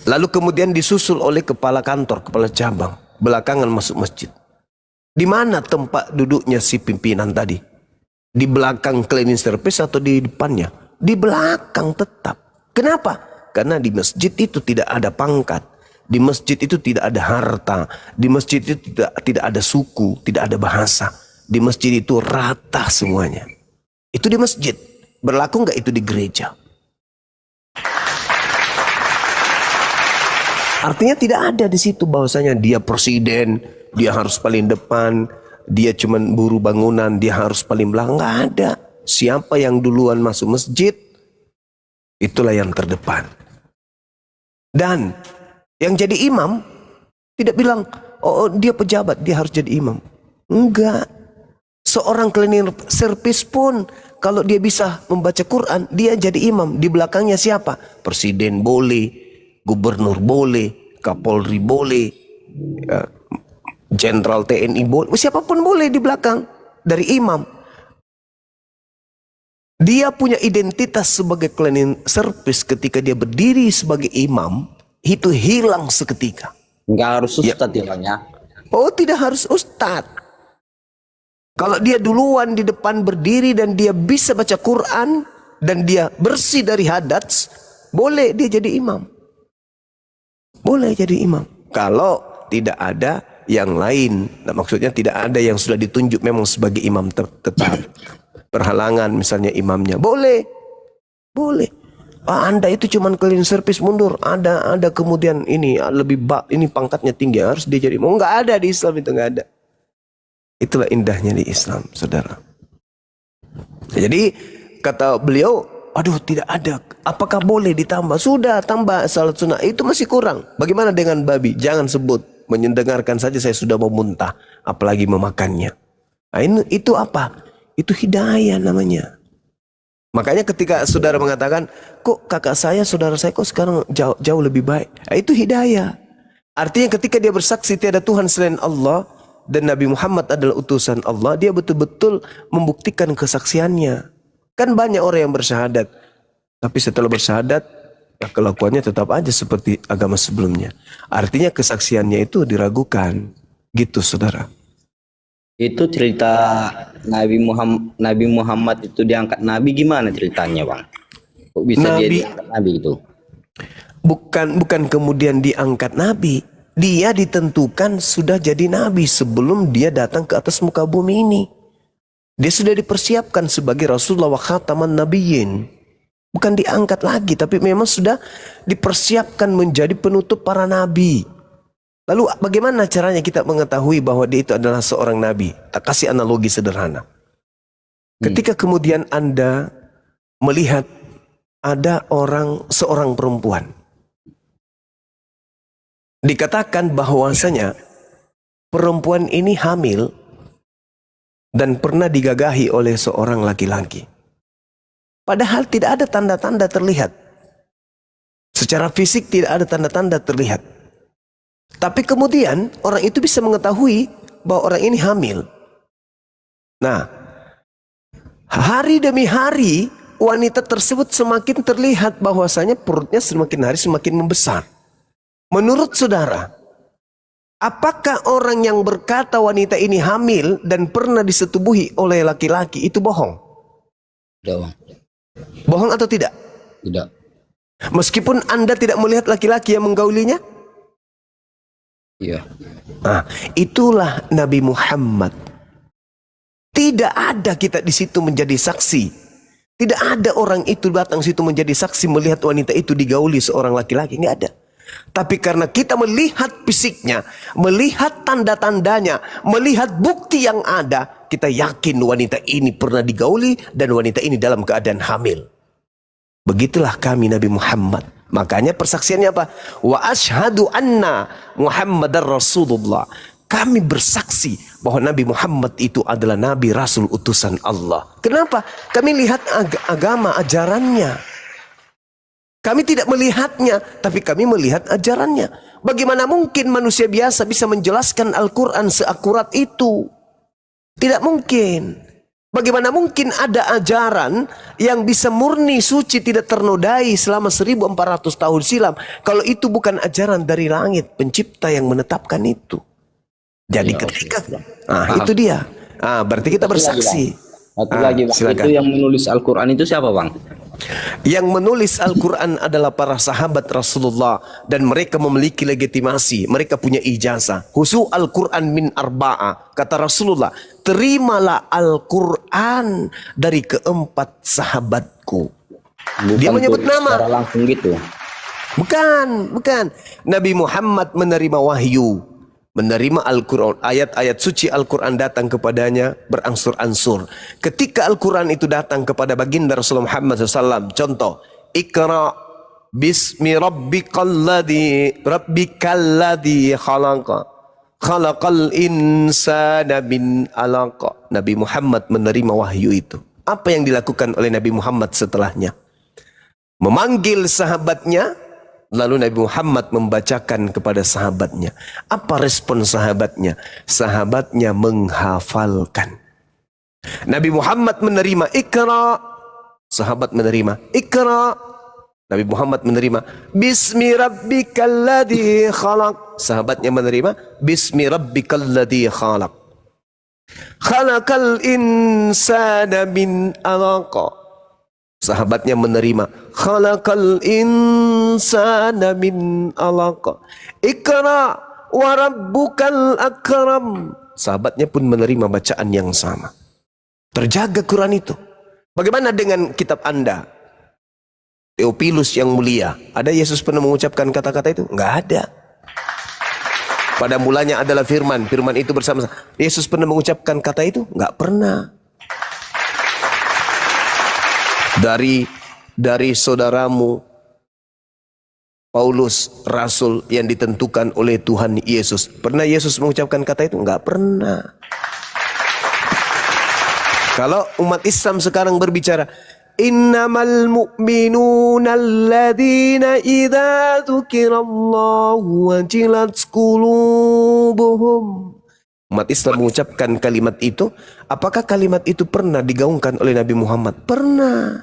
Lalu kemudian disusul oleh kepala kantor, kepala cabang. Belakangan masuk masjid. Di mana tempat duduknya si pimpinan tadi? Di belakang cleaning service atau di depannya? Di belakang tetap. Kenapa? Karena di masjid itu tidak ada pangkat. Di masjid itu tidak ada harta. Di masjid itu tidak ada suku, tidak ada bahasa. Di masjid itu rata semuanya. Itu di masjid. Berlaku nggak itu di gereja? Artinya tidak ada di situ bahwasanya dia presiden, dia harus paling depan, dia cuman buruh bangunan, dia harus paling belakang. Nggak ada. Siapa yang duluan masuk masjid, itulah yang terdepan. Dan yang jadi imam tidak bilang, oh dia pejabat, dia harus jadi imam. Enggak. Seorang cleaning service pun kalau dia bisa membaca Quran, dia jadi imam. Di belakangnya siapa? Presiden boleh, gubernur boleh, kapolri boleh, jenderal TNI boleh, siapapun boleh di belakang dari imam. Dia punya identitas sebagai cleaning service ketika dia berdiri sebagai imam, itu hilang seketika. Nggak harus ustadz hilangnya. Oh, tidak harus ustadz. Kalau dia duluan di depan berdiri dan dia bisa baca Quran dan dia bersih dari hadats, boleh dia jadi imam. Boleh jadi imam. Kalau tidak ada yang lain, nah, maksudnya tidak ada yang sudah ditunjuk memang sebagai imam tetap. Perhalangan misalnya imamnya, boleh. Boleh. Anda itu cuman cleaning service, mundur. Ada kemudian ini ini pangkatnya tinggi, harus dia jadi. Nggak ada di Islam, itu nggak ada. Itulah indahnya di Islam, saudara. Jadi kata beliau, aduh tidak ada. Apakah boleh ditambah? Sudah tambah salat sunnah, itu masih kurang. Bagaimana dengan babi? Jangan sebut. Mendengarkan saja saya sudah mau muntah, apalagi memakannya. Nah, itu apa? Itu hidayah namanya. Makanya ketika saudara mengatakan, kok kakak saya, saudara saya kok sekarang jauh lebih baik. Nah, itu hidayah. Artinya ketika dia bersaksi tiada Tuhan selain Allah dan Nabi Muhammad adalah utusan Allah, dia betul-betul membuktikan kesaksiannya. Kan banyak orang yang bersyahadat, tapi setelah bersyahadat, ya kelakuannya tetap aja seperti agama sebelumnya. Artinya kesaksiannya itu diragukan. Gitu saudara. Itu cerita Nabi Muhammad itu diangkat Nabi, gimana ceritanya bang? Kok bisa dia diangkat Nabi itu? Bukan kemudian diangkat Nabi. Dia ditentukan sudah jadi Nabi sebelum dia datang ke atas muka bumi ini. Dia sudah dipersiapkan sebagai Rasulullah wa khataman nabiyyin. Bukan diangkat lagi, tapi memang sudah dipersiapkan menjadi penutup para nabi. Lalu bagaimana caranya kita mengetahui bahwa dia itu adalah seorang nabi? Tak kasih analogi sederhana. Ketika kemudian Anda melihat ada seorang perempuan, dikatakan bahwasanya perempuan ini hamil dan pernah digagahi oleh seorang laki-laki. Padahal tidak ada tanda-tanda terlihat. Secara fisik tidak ada tanda-tanda terlihat. Tapi kemudian orang itu bisa mengetahui bahwa orang ini hamil. Nah, hari demi hari wanita tersebut semakin terlihat bahwasanya perutnya semakin hari semakin membesar. Menurut saudara, Apakah orang yang berkata wanita ini hamil dan pernah disetubuhi oleh laki-laki itu bohong? Tidak, Bang. Bohong atau tidak? Tidak. Meskipun Anda tidak melihat laki-laki yang menggaulinya? Iya. Nah, itulah Nabi Muhammad. Tidak ada kita di situ menjadi saksi. Tidak ada orang itu datang situ menjadi saksi melihat wanita itu digauli seorang laki-laki. Nggak ada. Tapi karena kita melihat fisiknya, melihat tanda-tandanya, melihat bukti yang ada, kita yakin wanita ini pernah digauli dan wanita ini dalam keadaan hamil. Begitulah kami Nabi Muhammad. Makanya persaksiannya apa? Wa ashhadu anna Muhammadar Rasulullah. Kami bersaksi bahwa Nabi Muhammad itu adalah Nabi Rasul utusan Allah. Kenapa? Kami lihat agama ajarannya. Kami tidak melihatnya, tapi kami melihat ajarannya. Bagaimana mungkin manusia biasa bisa menjelaskan Al-Quran seakurat itu? Tidak mungkin. Bagaimana mungkin ada ajaran yang bisa murni, suci, tidak ternodai selama 1400 tahun silam, kalau itu bukan ajaran dari langit, pencipta yang menetapkan itu. Jadi ketika, itu dia. Berarti kita bersaksi. Satu lagi, Bang. Silakan. Itu yang menulis Al-Quran itu siapa, Bang? Yang menulis Al-Quran adalah para sahabat Rasulullah. Dan mereka memiliki legitimasi. Mereka punya ijazah. Husu Al-Quran min arba'a. Kata Rasulullah, terimalah Al-Quran dari keempat sahabatku. Dia menyebut nama. Secara langsung gitu. Bukan. Nabi Muhammad menerima wahyu. Menerima Al-Quran, ayat-ayat suci Al-Quran datang kepadanya berangsur-angsur. Ketika Al-Quran itu datang kepada baginda Rasulullah Muhammad SAW, contoh, Iqra bismi rabbikal ladzi khalaqa khalaqal insana min alaqa. Nabi Muhammad menerima wahyu itu. Apa yang dilakukan oleh Nabi Muhammad setelahnya? Memanggil sahabatnya. Lalu Nabi Muhammad membacakan kepada sahabatnya. Apa respon sahabatnya? Sahabatnya menghafalkan. Nabi Muhammad menerima Iqra. Sahabat menerima Iqra. Nabi Muhammad menerima Bismi rabbikal ladzi khalaq. Sahabatnya menerima Bismi rabbikal ladzi khalaq. Khalaqal insana min alaqa. Sahabatnya menerima khalaqal insana min alaqa. Iqra wa rabbukal akram. Sahabatnya pun menerima bacaan yang sama. Terjaga Quran itu. Bagaimana dengan kitab Anda? Theophilus yang mulia. Ada Yesus pernah mengucapkan kata-kata itu? Enggak ada. Pada mulanya adalah firman. Firman itu bersama. Yesus pernah mengucapkan kata itu? Enggak pernah. Dari saudaramu Paulus, Rasul yang ditentukan oleh Tuhan Yesus. Pernah Yesus mengucapkan kata itu? Enggak pernah. Kalau umat Islam sekarang berbicara, innamal mu'minuna alladzina idza dzukirallahu wajilat qulubuhum. Umat Islam mengucapkan kalimat itu. Apakah kalimat itu pernah digaungkan oleh Nabi Muhammad? Pernah.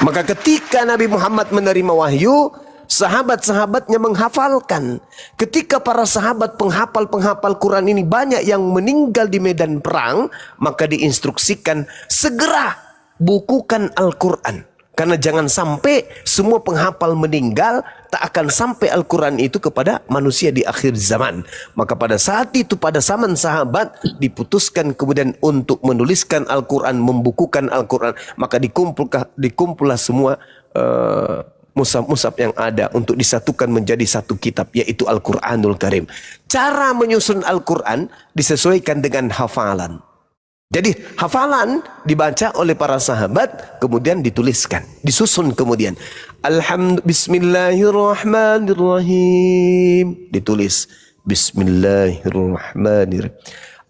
Maka ketika Nabi Muhammad menerima wahyu, sahabat-sahabatnya menghafalkan. Ketika para sahabat penghafal-penghafal Quran ini banyak yang meninggal di medan perang, maka diinstruksikan segera bukukan Al-Quran. Karena jangan sampai semua penghafal meninggal, tak akan sampai Al-Quran itu kepada manusia di akhir zaman. Maka pada saat itu, pada zaman sahabat, diputuskan kemudian untuk menuliskan Al-Quran, membukukan Al-Quran. Maka dikumpullah semua mushaf-mushaf yang ada untuk disatukan menjadi satu kitab, yaitu Al-Quranul Karim. Cara menyusun Al-Quran disesuaikan dengan hafalan. Jadi hafalan dibaca oleh para sahabat, kemudian dituliskan, disusun kemudian. Bismillahirrahmanirrahim, ditulis. Bismillahirrahmanirrahim.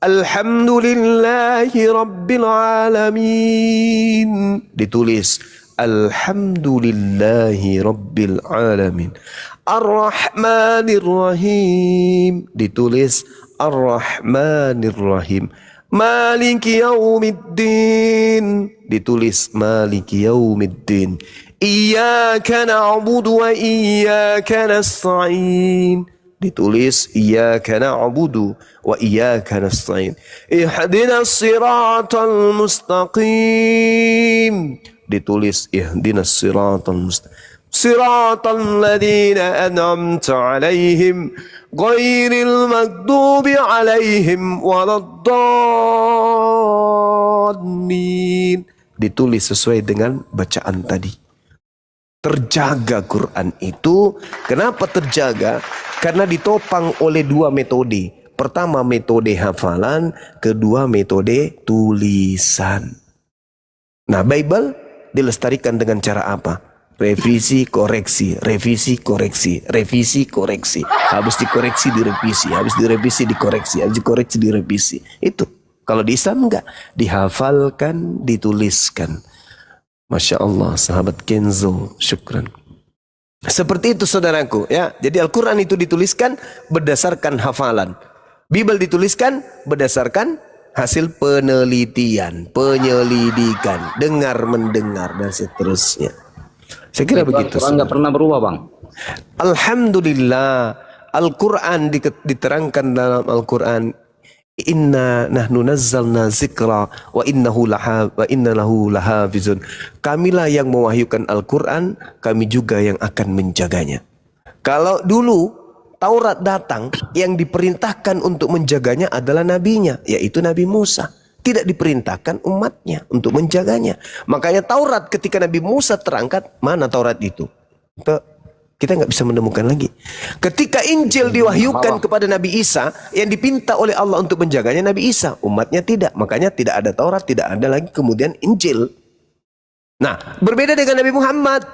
Alhamdulillahi rabbil alamin, ditulis. Alhamdulillahi rabbil alamin. Ar-Rahmanirrahim, ditulis. Ar-Rahmanirrahim. Maliki yaumiddin, ditulis. Maliki yaumiddin. Iyyaka na'budu wa iyyaka nasta'in. ditulis iyyaka na'budu wa iyyaka nasta'in. Ihdinas siratal mustaqim, ditulis ihdinas siratal mustaqim. Siratal ladzina an'amta 'alaihim ghairil maghdubi 'alaihim waladdallin. Ditulis sesuai dengan bacaan tadi. Terjaga Quran itu, kenapa terjaga? Karena ditopang oleh dua metode. Pertama metode hafalan, kedua metode tulisan. Nah, Bible dilestarikan dengan cara apa? Revisi, koreksi, revisi, koreksi, revisi, koreksi. Habis dikoreksi direvisi, habis direvisi dikoreksi, habis dikoreksi direvisi. Itu. Kalau di Islam enggak, dihafalkan, dituliskan. Masya Allah, sahabat Kenzo, syukran. Seperti itu saudaraku, ya. Jadi Al-Quran itu dituliskan berdasarkan hafalan. Bible dituliskan berdasarkan hasil penelitian, penyelidikan, dengar mendengar dan seterusnya. Saya kira begitu. Al-Quran nggak pernah berubah, Bang. Alhamdulillah, Al-Quran diterangkan dalam Al-Quran. Inna nahnu nazzalna zikra wa inna lahu lahafizun. Kamilah yang mewahyukan Al-Quran, kami juga yang akan menjaganya. Kalau dulu Taurat datang, yang diperintahkan untuk menjaganya adalah nabinya, yaitu Nabi Musa. Tidak diperintahkan umatnya untuk menjaganya. Makanya Taurat ketika Nabi Musa terangkat, mana Taurat itu? Kita nggak bisa menemukan lagi. Ketika Injil diwahyukan kepada Nabi Isa, yang dipinta oleh Allah untuk menjaganya Nabi Isa, umatnya tidak. Makanya tidak ada Taurat, tidak ada lagi kemudian Injil. Nah, berbeda dengan Nabi Muhammad.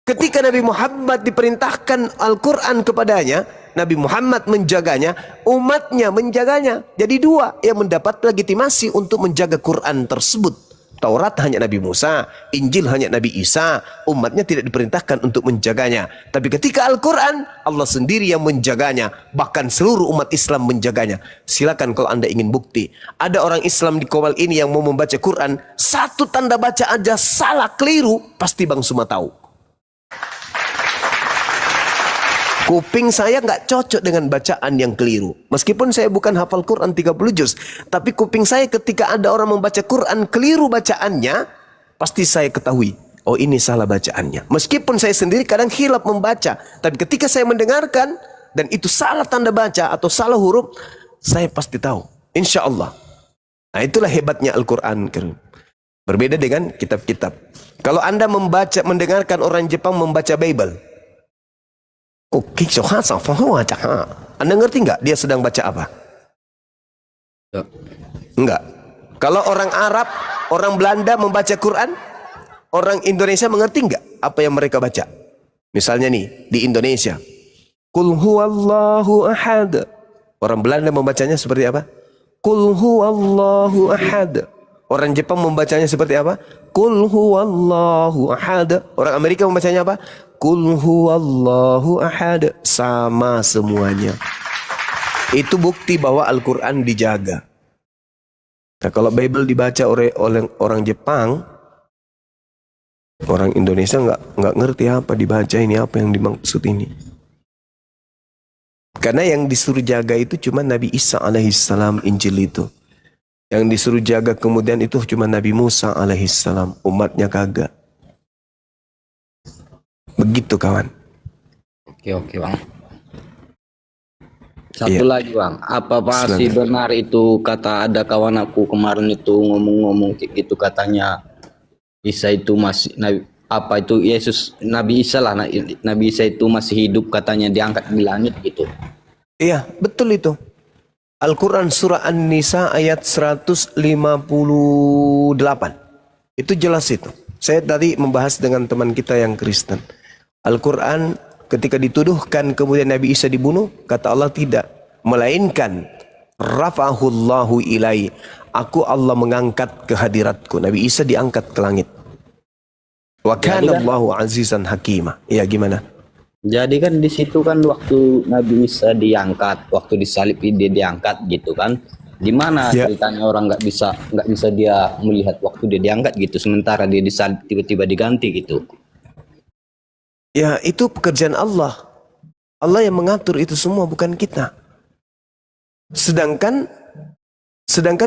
Ketika Nabi Muhammad diperintahkan Al-Quran kepadanya, Nabi Muhammad menjaganya, umatnya menjaganya. Jadi dua yang mendapat legitimasi untuk menjaga Quran tersebut. Taurat hanya Nabi Musa, Injil hanya Nabi Isa, umatnya tidak diperintahkan untuk menjaganya. Tapi ketika Al-Quran, Allah sendiri yang menjaganya, bahkan seluruh umat Islam menjaganya. Silakan kalau Anda ingin bukti. Ada orang Islam di Kowal ini yang mau membaca Quran, satu tanda baca aja salah, keliru, pasti Bang Suma tahu. Kuping saya nggak cocok dengan bacaan yang keliru. Meskipun saya bukan hafal Quran 30 juz. Tapi kuping saya ketika ada orang membaca Quran keliru bacaannya, pasti saya ketahui. Oh, ini salah bacaannya. Meskipun saya sendiri kadang khilaf membaca. Tapi ketika saya mendengarkan, dan itu salah tanda baca atau salah huruf, saya pasti tahu. Insya Allah. Nah, itulah hebatnya Al-Quran. Berbeda dengan kitab-kitab. Kalau Anda mendengarkan orang Jepang membaca Bible, Anda ngerti nggak dia sedang baca apa? Enggak. Kalau orang Arab, orang Belanda membaca Quran, orang Indonesia mengerti nggak apa yang mereka baca? Misalnya nih, di Indonesia, Qul huwallahu ahad. Orang Belanda membacanya seperti apa? Qul huwallahu ahad. Orang Jepang membacanya seperti apa? Qul huwallahu ahad. Orang Amerika membacanya apa? Qul huwallahu ahad. Sama semuanya. Itu bukti bahwa Al-Quran dijaga. Nah, kalau Bible dibaca oleh orang Jepang, orang Indonesia nggak ngerti apa dibaca ini, apa yang dimaksud ini. Karena yang disuruh jaga itu cuma Nabi Isa alaihissalam, Injil itu. Yang disuruh jaga kemudian itu cuma Nabi Musa alaihissalam, umatnya kagak. Begitu kawan. Oke Bang. Satu lagi Bang, apa pasti benar itu kata ada kawan aku kemarin itu ngomong-ngomong gitu, katanya Isa itu masih apa itu Yesus, Nabi Isa lah, Nabi Isa itu masih hidup, katanya diangkat di langit gitu. Iya, betul itu. Al-Quran surah An-Nisa ayat 158. Itu jelas itu. Saya tadi membahas dengan teman kita yang Kristen. Al-Quran ketika dituduhkan kemudian Nabi Isa dibunuh, kata Allah tidak. Melainkan rafa'ahullahu ilai. Aku Allah mengangkat ke hadiratku. Nabi Isa diangkat ke langit. Wa kana Allahu azizan hakimah. Ya gimana? Jadi kan di situ kan waktu Nabi Isa diangkat, waktu disalib dia diangkat gitu kan. Di mana ceritanya orang nggak bisa dia melihat waktu dia diangkat gitu, sementara dia disalib tiba-tiba diganti gitu. Ya, itu pekerjaan Allah. Allah yang mengatur itu semua, bukan kita. Sedangkan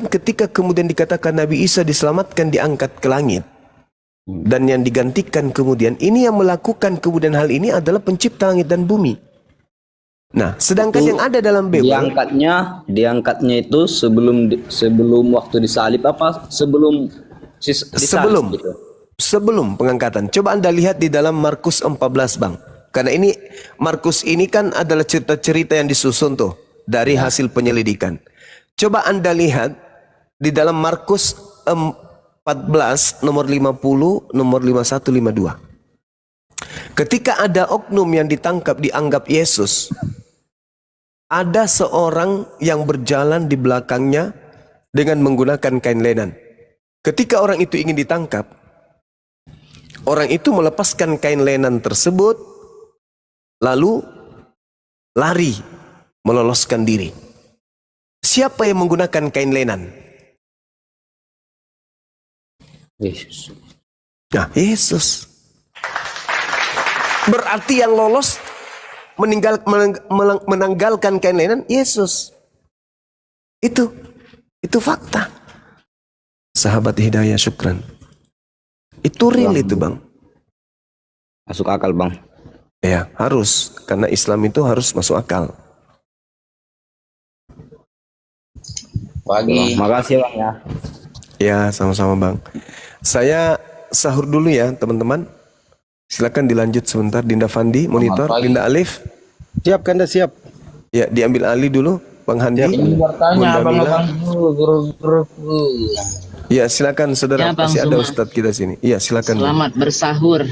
ketika kemudian dikatakan Nabi Isa diselamatkan, diangkat ke langit, dan yang digantikan kemudian, ini yang melakukan kemudian hal ini adalah pencipta langit dan bumi. Nah, sedangkan Itu yang ada dalam Bible, diangkatnya itu sebelum waktu disalib apa sebelum disalib gitu? sebelum pengangkatan. Coba Anda lihat di dalam Markus 14, Bang. Karena ini Markus ini kan adalah cerita-cerita yang disusun tuh dari hasil penyelidikan. Coba Anda lihat di dalam Markus 14 nomor 50, nomor 51, 52. Ketika ada oknum yang ditangkap dianggap Yesus, ada seorang yang berjalan di belakangnya dengan menggunakan kain lenan. Ketika orang itu ingin ditangkap, orang itu melepaskan kain lenan tersebut, lalu lari, meloloskan diri. Siapa yang menggunakan kain lenan? Yesus. Nah, Yesus. Berarti yang lolos menanggalkan kain lenan Yesus. Itu fakta. Sahabat hidayah, syukran. Itu real itu, Bang. Masuk akal, Bang. Ya, harus. Karena Islam itu harus masuk akal. Pagi. Makasih, Bang ya. Ya, sama-sama, Bang. Saya sahur dulu ya, teman-teman. Silakan dilanjut sebentar. Dinda Fandi, monitor. Dinda Alif. Siap, Kanda, siap. Ya, diambil alih dulu. Bang Handi. Bertanya, Bunda Mila. Abang. Ya, silakan saudara. Ya, Bang Masih ada Zuma. Ustadz kita sini. Iya, silakan. Selamat bersahur.